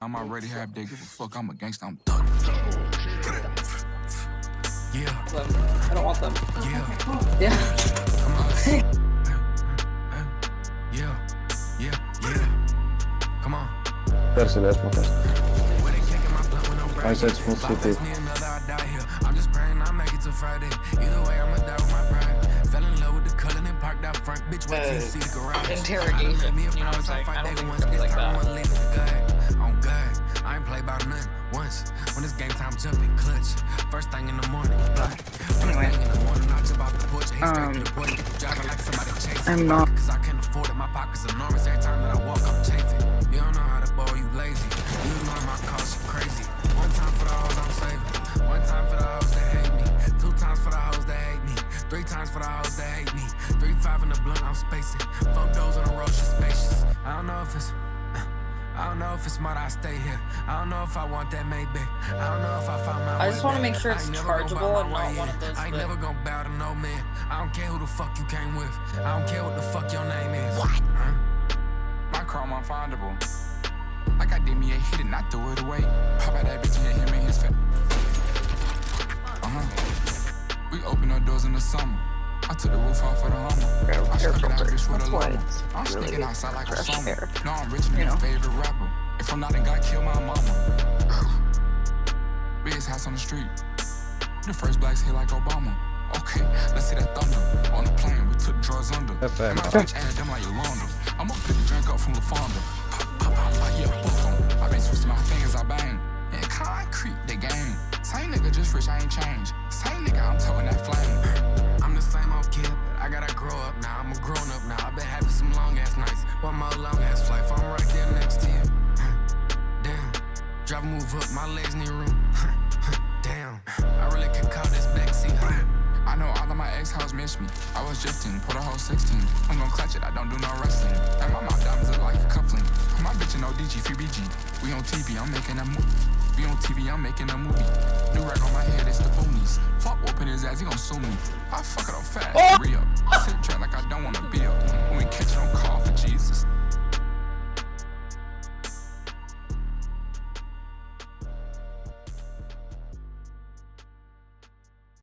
I'm already half dead, give a fuck, I'm a gangsta, I'm thug. Yeah. I don't want them. Yeah. Yeah. Come on. Yeah. Come on. Persille smukas. Ai se smut city. I'm just praying I make it to Friday. Either way, I'ma die with my pride. Fell in love with the color and parked out front. Bitch, wait till you see the garage. Interrogation. You know, it's like, I don't think it's like that. On God, I ain't play about nothing once. When it's game time, jumping clutch. First thing in the morning, blood. Anyway. I'm not. Cause I can't afford it, my pocket's enormous. Every time that I walk, I'm chafing. You don't know how to ball, you lazy. You know my cost, you crazy. One time for the hoes I'm saving. One time for the hoes that hate me. 2 times for the hoes that hate me. 3 times for the hoes that hate me. 3, 5 in the blunt, I'm spacing. 4 doors on the road, she's spacious. I don't know if it's smart I stay here. I don't know if I want that Maybach. I don't know if I found my way. I just want to make sure it's chargeable and not one of those. I ain't never gonna bow to no man. I don't care who the fuck you came with. I don't care what the fuck your name is. What? Huh? My chrome unfindable. Like I did me a hit and I threw it away. Pop out that bitch and hit him in his face. We opened our doors in the summer. I took the roof off for the Hummer. I struck it out bitch with a lumber. I'm sneaking outside like a summer. No, I'm rich and your favorite rapper. If I'm not, then God kill my mama. Biggest house on the street. The first blacks hit like Obama. Okay, let's see that thunder. On the plane, we took drugs under. My bitch added them like Yolanda. I'm gonna pick the drink up from La Fonda. Pop, like yeah, book 'em. I been twisting my fingers, I bang. And concrete, the game. Same nigga, just rich, I ain't changed. Same nigga, I'm toting that flame. I'm the same old kid, but I gotta grow up now. I'm a grown up now. I've been having some long ass nights. One more long ass flight, I'm right there next to you. Damn, drive move up, my legs need room. Damn, I really could call this backseat. I know all of my ex-hoes miss me. I was drifting, put a whole 16. I'm gonna clutch it, I don't do no wrestling. And my mouth diamonds look like a cuffling. My bitch in ODG, free BG. We on TV, I'm making a movie. We on TV, I'm making a movie. New rack on my head, it's the boonies. Fuck whooping his ass, he gon' sue me. I fuck it up fast, re-up. I sit track like I don't wanna be up. When we catch it on call for G.